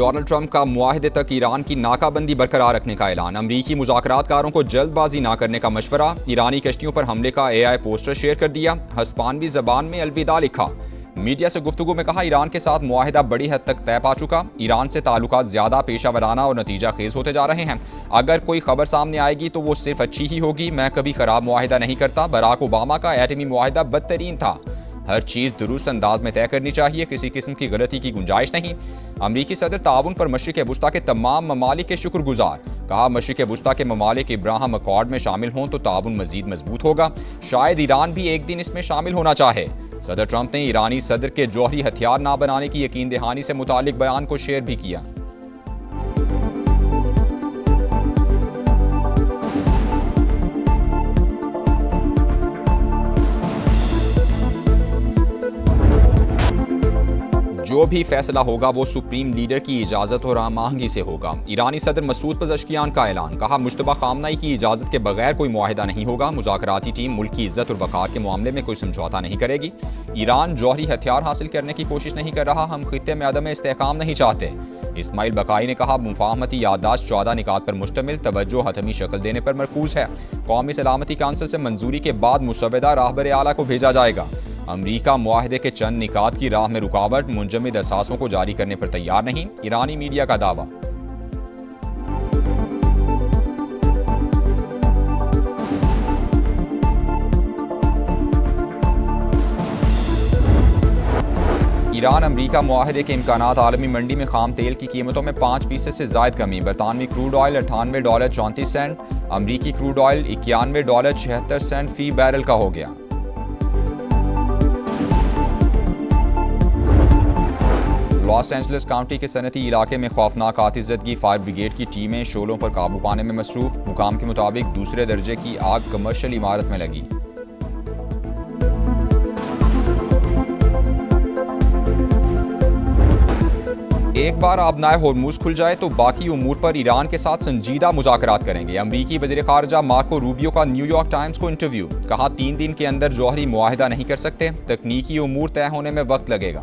Donald Trump का मुआहदे तक Iran की नाकाबंदी बरकरार रखने का ऐलान। अमरीकी मुज़ाकरातकारों को जल्दबाजी ना करने का मशवरा। ईरानी कश्तियों पर हमले का AI पोस्टर शेयर कर दिया। हस्पानवी ज़बान में अलविदा लिखा। मीडिया से गुफ्तगू में कहा, ईरान के साथ मुआहदा बड़ी हद तक तय पा चुका। ईरान से ताल्लुकात ज़्यादा पेशा वराना और नतीजा खेज होते जा रहे हैं। अगर कोई खबर सामने आएगी तो वो सिर्फ अच्छी ही होगी। मैं कभी खराब मुआहदा नहीं करता। बराक ओबामा का एटमी मुआहदा बदतरीन था। हर चीज़ दुरुस्त अंदाज में तय करनी चाहिए, किसी किस्म की गलती की गुंजाइश नहीं। अमरीकी सदर ताउन पर मशरिक वुस्ता के तमाम ममालिक के शुक्रगुजार। कहा, मशरिक वुस्ता के ममालिक इब्राहिम अकॉर्ड में शामिल हों तो ताउन मजीद मजबूत होगा। शायद ईरान भी एक दिन इसमें शामिल होना चाहे। सदर ट्रंप ने ईरानी सदर के जौहरी हथियार ना बनाने की यकीन दहानी से मुतालिक बयान को शेयर भी किया। जो भी फैसला होगा वो सुप्रीम लीडर की इजाज़त और आमांगी से होगा। ईरानी सदर मसूद पज़ेश्कियान का ऐलान। कहा, मुश्तबा खामनाई की इजाज़त के बगैर कोई मुआहिदा नहीं होगा। मुज़ाकराती टीम मुल्क की इज्जत और वक़ार के मामले में कोई समझौता नहीं करेगी। ईरान जौहरी हथियार हासिल करने की कोशिश नहीं कर रहा। हम खित्ते में अदम इस्तेहकाम नहीं चाहते। इस्माइल बकाई ने कहा, मुफाहमती याददाश्त 14 निकात पर मुश्तमिल, तवज्जो हतमी शक्ल देने पर मरकूज है। कौमी सलामती काउंसिल से मंजूरी के बाद मुसव्वदा राहबर आला को भेजा जाएगा। अमरीका मुआहदे के चंद निकात की राह में रुकावट, मुंजमद असासों को जारी करने पर तैयार नहीं। ईरानी मीडिया का दावा। ईरान अमरीका मुआहदे के इम्कानात। आलमी मंडी में खाम तेल की कीमतों में 5% से ज़ायद कमी। बरतानवी क्रूड ऑयल $98.34, अमरीकी क्रूड ऑयल $91.76 फी बैरल का हो गया। लॉस एंजलिस काउंटी के सनती इलाके में खौफनाक आतिशज़दगी। फायर ब्रिगेड की टीमें शोलों पर काबू पाने में मसरूफ। हुकाम के मुताबिक दूसरे दर्जे की आग कमर्शियल इमारत में लगी। एक बार आबनाए होर्मुज खुल जाए तो बाकी उमूर पर ईरान के साथ संजीदा मुज़ाकरात करेंगे। अमरीकी वज़ीर ख़ारजा मार्को रूबियो का न्यूयॉर्क टाइम्स को इंटरव्यू। कहा, 3 दिन के अंदर जौहरी मुआहिदा नहीं कर सकते। तकनीकी उमूर तय होने में वक्त लगेगा।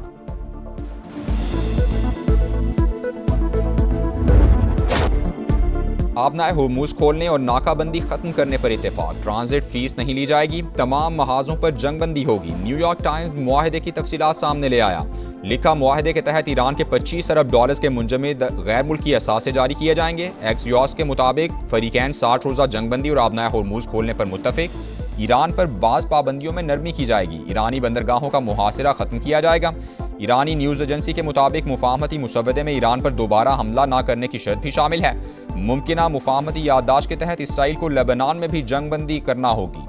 आबनाए होर्मुज खोलने और नाकाबंदी खत्म करने पर इत्तेफाक। ट्रांजिट फीस नहीं ली जाएगी। तमाम महाजों पर जंगबंदी होगी। न्यूयॉर्क टाइम्स मुआहदे की तफसीलात सामने ले आया। लिखा, मुआहदे के तहत ईरान के $25 अरब के मुंजमद गैर मुल्की असासे जारी किए जाएंगे। एक्सियोस के मुताबिक फरीकैन 60 रोज़ा जंगबंदी और आबनाए होर्मुज खोलने पर मुत्तफिक। ईरान पर बाज़ पाबंदियों में नरमी की जाएगी। ईरानी बंदरगाहों का मुहासिरा खत्म किया जाएगा। ईरानी न्यूज़ एजेंसी के मुताबिक मुफाहमती मुसव्वदे में ईरान पर दोबारा हमला ना करने की शर्त भी शामिल है। मुमकिना मुफाहमती याददाश्त के तहत इसराइल को लेबनान में भी जंगबंदी करना होगी।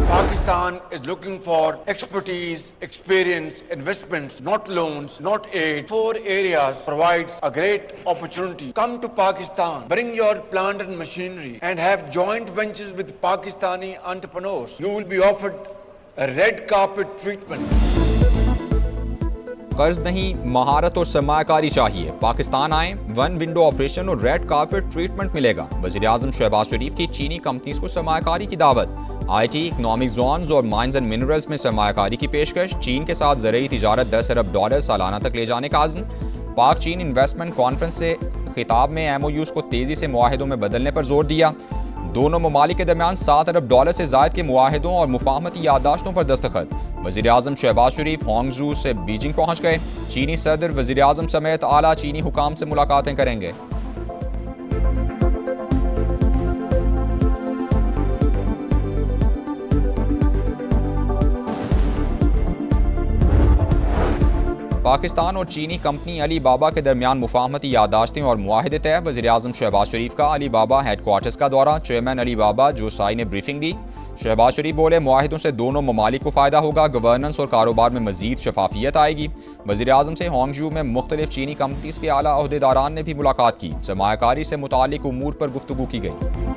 Pakistan is looking for expertise, experience, investments, not loans, not aid. 4 areas provides a great opportunity. Come to Pakistan, bring your plant and machinery and have joint ventures with Pakistani entrepreneurs. You will be offered a red carpet treatment. कर्ज नहीं, महारत और सरमायाकारी चाहिए। पाकिस्तान आए, 1 window operation और red carpet treatment मिलेगा। वज़ीर आज़म शहबाज शरीफ की चीनी कंपनीज को सरमायाकारी की दावत। IT, इकनॉमिक जोन्स और माइंस एंड मिनरल्स में सरमायाकारी की पेशकश। चीन के साथ ज़रूरी तिजारत $10 अरब सालाना तक ले जाने का आज़म। पाक चीन इन्वेस्टमेंट कॉन्फ्रेंस से खिताब में MOUs को तेज़ी से मुआहिदों में बदलने पर जोर दिया। दोनों ममालिक के दरमियान $7 अरब से ज़ायद के मुआहिदों और मुफाहमती याददाश्तों पर दस्तखत। वज़ीर आज़म शहबाज शरीफ हांगझू से बीजिंग पहुँच गए। चीनी सदर वज़ीर आज़म समेत आला चीनी हुकाम से मुलाकातें करेंगे। पाकिस्तान और चीनी कंपनी अली बाबा के दरमियान मुफाहमती याददाश्तें और मुआहिदे तय। वज़ीर आज़म शहबाज शरीफ का अली बाबा हेडक्वार्टर्स का दौरा। चेयरमैन अली बाबा जोसाई ने ब्रीफिंग दी। शहबाज शरीफ बोले, मुआहिदों से दोनों ममालिक को फ़ायदा होगा। गवर्नेंस और कारोबार में मज़ीद शफाफियत आएगी। वज़ीर आज़म से हांगझू में मुख्तलिफ चीनी कंपनीज के आला अहदेदारान ने भी मुलाकात की। सरमायाकारी से मुतालिक उमूर पर गुफ्तगू की गई।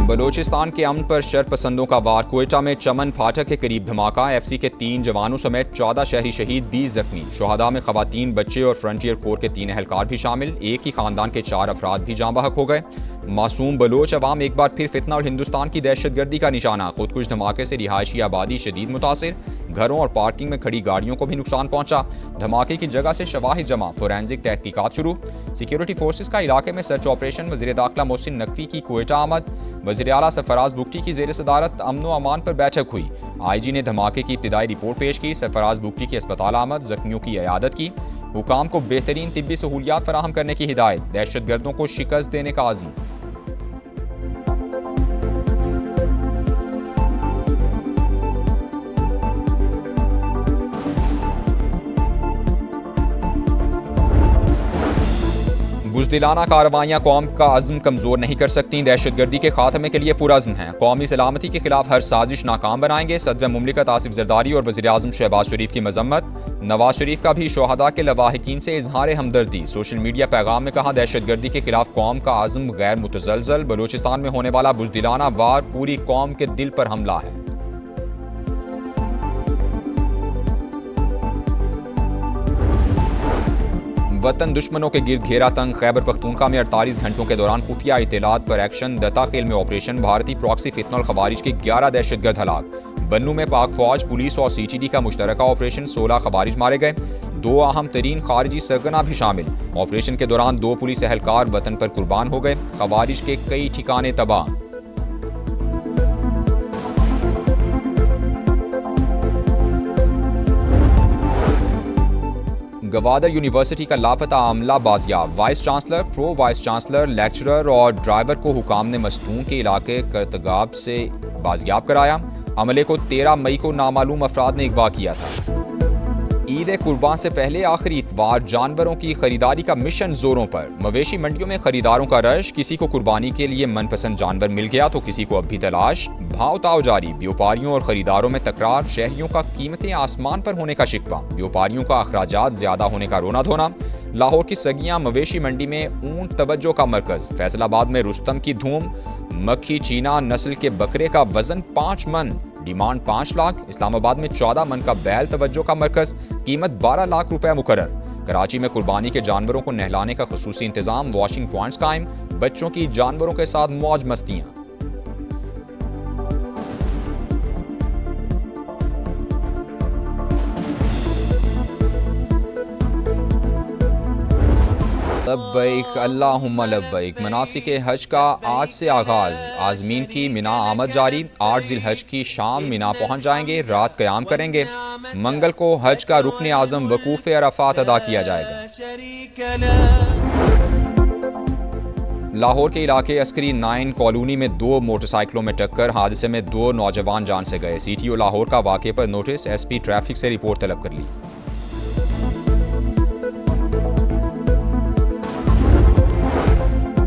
बलोचिस्तान के अमन पर शरपसंदों का वार। कोयटा में चमन फाटक के करीब धमाका। FC के 3 जवानों समेत 14 शहरी शहीद, 20 जख्मी। शुहदा में खवातीन, बच्चे और फ्रंटियर कोर के 3 एहलकार भी शामिल। एक ही खानदान के 4 अफराद भी जाँ बहक हो गए। मासूम बलोच अवाम एक बार फिर फितना और हिंदुस्तान की दहशतगर्दी का निशाना। खुदकुश धमाके से रिहायशी आबादी शदीद मुतासिर। घरों और पार्किंग में खड़ी गाड़ियों को भी नुकसान पहुंचा। धमाके की जगह से शवाहिद जमा, फोरेंसिक तहकीकात शुरू। सिक्योरिटी फोर्सेस का इलाके में सर्च ऑपरेशन। वज़ीर दाखिला मोहसिन नकवी की कोयटा आमद। वज़ीर आला सरफराज बुगटी की ज़ेर सदारत अमन व अमान पर बैठक हुई। IG ने धमाके की इब्तिदाई रिपोर्ट पेश की। सरफराज बुगटी की अस्पताल आमद, जख्मियों की इयादत की। हुकाम को बेहतरीन तिब्बी सहूलियात फराहम करने की हिदायत। दहशतगर्दों को शिकस्त देने का आज़म। बुज़दिलाना कार्रवाइयाँ कौम का अज़्म कमज़ोर नहीं कर सकती। दहशतगर्दी के खात्मे के लिए पुरअज़्म हैं। कौमी सलामती के खिलाफ हर साजिश नाकाम बनाएंगे। सदर मुमलिकत आसिफ जरदारी और वज़ीर आज़म शहबाज शरीफ की मजम्मत। नवाज शरीफ का भी शुहदा के लवाहिकीन से इजहार हमदर्दी। सोशल मीडिया पैगाम में कहा, दहशतगर्दी के खिलाफ कौम का अज़्म गैर मुतज़लज़ल। बलूचिस्तान में होने वाला बुज़दिलाना वार पूरी कौम के दिल पर हमला है। वतन दुश्मनों के गिर्द घेरा तंग। खैबर पख्तूनख्वा में 48 घंटों के दौरान खुफिया इत्तलात पर एक्शन। दता खेल में ऑपरेशन। भारतीय प्रॉक्सी फितनल खवारिज के 11 दहशतगर्द हलाक। बन्नू में पाक फौज, पुलिस और CTD का मुश्तरका ऑपरेशन। 16 खवारिज मारे गए। 2 अहम तरीन खारजी सरगना भी शामिल। ऑपरेशन के दौरान 2 पुलिस एहलकार वतन पर कुर्बान हो गए। खवारिज के कई ठिकाने तबाह। गवादर यूनिवर्सिटी का लापता अमला बाजियाब। Vice chancellor, pro vice chancellor, lecturer और ड्राइवर को हुकाम ने मस्तून के इलाके करतगाब से बाजियाब कराया। अमले को 13 मई को नामालूम अफराद ने अगवा किया था। ईद कुर्बान से पहले आखिरी इतवार जानवरों की खरीदारी का मिशन जोरों पर। मवेशी मंडियों में खरीदारों का रश। किसी को कुर्बानी के लिए मनपसंद जानवर मिल गया तो किसी को अब भी तलाश। भाव ताव जारी। व्यापारियों और खरीदारों में तकरार। शहरियों का कीमतें आसमान पर होने का शिकवा। व्यापारियों का अखराजात ज्यादा होने का रोना धोना। लाहौर की सगियां मवेशी मंडी में ऊंट तवज्जो का मरकज। फैसलाबाद में रुस्तम की धूम। मक्खी चीना नस्ल के बकरे का वजन 5 मन, डिमांड 5 लाख। इस्लामाबाद में 14 मन का बैल तवज्जो का मरकज, कीमत 12 लाख रुपए मुकर्रर। कराची में कुर्बानी के जानवरों को नहलाने का खुसूसी इंतजाम। वॉशिंग पॉइंट्स कायम। बच्चों की जानवरों के साथ मौज मस्तियां। लब्बैक अल्लाहुम्मा लब्बैक। मनासिक हज का आज से आगाज। आज़मीन की मिना आमद जारी। 8 ज़िलहज की शाम मिना पहुंच जाएंगे। रात क़याम करेंगे। मंगल को हज का रुकन आज़म वकूफ़ अरफ़ात अदा किया जाएगा। लाहौर के इलाके अस्करी 9 कॉलोनी में 2 मोटरसाइकिलों में टक्कर। हादसे में 2 नौजवान जान से गए। CTO लाहौर का वाक़े पर नोटिस। SP ट्रैफिक से रिपोर्ट तलब कर ली।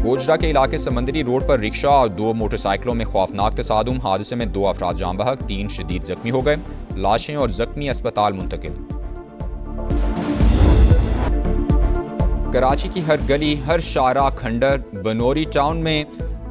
गोजरा के इलाके समंदरी रोड पर रिक्शा और 2 मोटरसाइकिलों में खौफनाक तसादुम। हादसे में 2 अफराद जाँ बहक, 3 शदीद जख्मी हो गए। लाशें और जख्मी अस्पताल मुंतकिल। कराची की हर गली, हर शारा खंडर। बनोरी टाउन में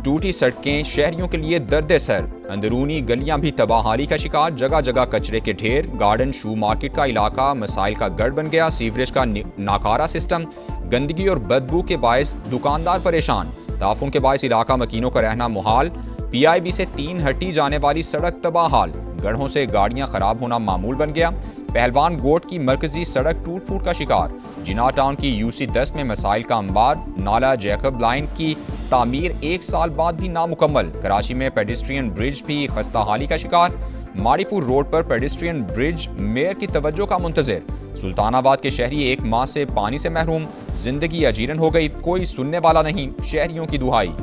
टूटी सड़कें शहरियों के लिए दर्द सर। अंदरूनी गलियां भी तबाहाली का शिकार। जगह जगह कचरे के ढेर। गार्डन शू मार्केट का इलाका मसाइल का गढ़ बन गया। सीवरेज का नाकारा सिस्टम। गंदगी और बदबू के बायस दुकानदार परेशान। ताफून के बायस इलाका मकीनों का रहना मुहाल। PIB से 3 हट्टी जाने वाली सड़क तबाहाल। गढ़ों से गाड़ियां खराब होना मामूल बन गया। पहलवान गोट की मरकजी सड़क टूट फूट का शिकार। जिना टाउन की UC 10 में मसाइल का अंबार। नाला जैकब लाइन की तामीर 1 साल बाद भी नामुकम्मल। कराची में पेडिस्ट्रियन ब्रिज भी खस्ताहाली का शिकार। माड़ीपुर रोड पर पेडिस्ट्रियन ब्रिज मेयर की तवज्जो का मुंतजिर। सुल्तानाबाद के शहरी 1 माह से पानी से महरूम। जिंदगी अजीरन हो गई, कोई सुनने वाला नहीं। शहरियों की दुहाई।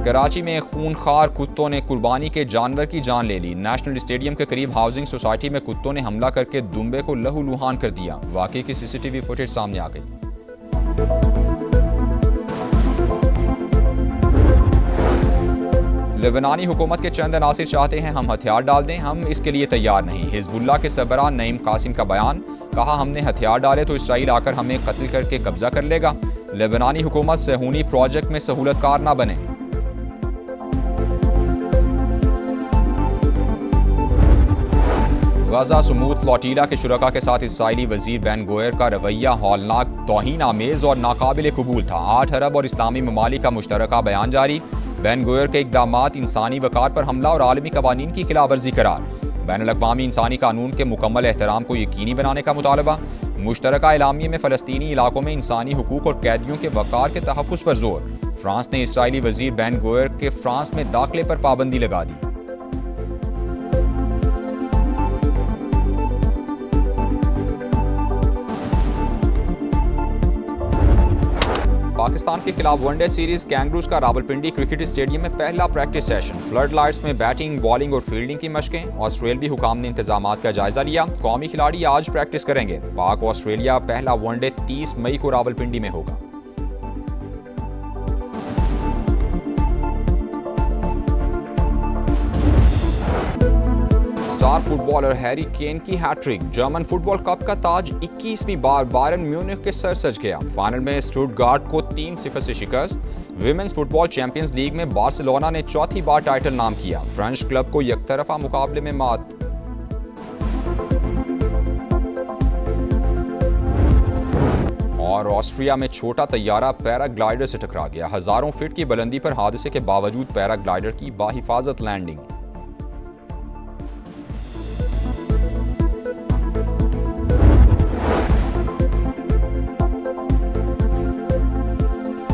कराची में खूनखार कुत्तों ने कुर्बानी के जानवर की जान ले ली। नेशनल स्टेडियम के करीब हाउसिंग सोसाइटी में कुत्तों ने हमला करके दुम्बे को लहूलुहान कर दिया। वाकई की CCTV फुटेज सामने आ गई। लेबनानी हुकूमत के चंद अनासिर चाहते हैं हम हथियार डाल दें, हम इसके लिए तैयार नहीं। हिजबुल्लाह के सरबराह नईम कासिम का बयान। कहा हमने हथियार डाले तो इसराइल आकर हमें कत्ल करके कब्जा कर लेगा। लेबनानी हुकूमत सहूनी प्रोजेक्ट में सहूलतकार ना बने। गजा सुमूद फ्लोटीला के शुरका के साथ इसराइली वजीर बेन गोयर का रवैया हौलनाक, तौहीन आमेज और नाकाबिल कबूल था। 8 अरब और इस्लामी ममालिक का मुश्तरका बयान जारी। बेन गोयर के इक़दामात इंसानी वक़ार पर हमला और आलमी कवानीन की खिलाफवर्जी करार। बैनुल-अक़वामी इंसानी कानून के मुकम्मल एहतराम को यकीनी बनाने का मुतालबा। मुश्तरका एलामिये में फ़लस्तीनी इलाकों में इंसानी हुकूक और कैदियों के वक़ार के तहफ़्फ़ुज़ पर जोर। फ्रांस ने इसराइली वजीर बेन गोयर के फ्रांस में दाखिले पर पाबंदी लगा दी। पाकिस्तान के खिलाफ वनडे सीरीज कैंगरूज का रावलपिंडी क्रिकेट स्टेडियम में पहला प्रैक्टिस सेशन। फ्लड लाइट्स में बैटिंग, बॉलिंग और फील्डिंग की मशकें। ऑस्ट्रेलियाई हुकाम ने इंतजामात का जायजा लिया। कौमी खिलाड़ी आज प्रैक्टिस करेंगे। पाक ऑस्ट्रेलिया पहला वनडे 30 मई को रावलपिंडी में होगा। स्टार फुटबॉलर हैरी केन की हैट्रिक। जर्मन फुटबॉल कप का ताज 21वीं बार बायरन म्यूनिख के सर सज गया। फाइनल में स्टुटगार्ट को 3-0 से शिकस्त। विमेंस फुटबॉल चैंपियंस लीग में बार्सिलोना ने चौथी बार टाइटल नाम किया। फ्रेंच क्लब को यकतरफा मुकाबले में मात। और ऑस्ट्रिया में छोटा तैयारा पैराग्लाइडर से टकरा गया। हजारों फीट की बुलंदी पर हादसे के बावजूद पैराग्लाइडर की बाहिफाजत लैंडिंग।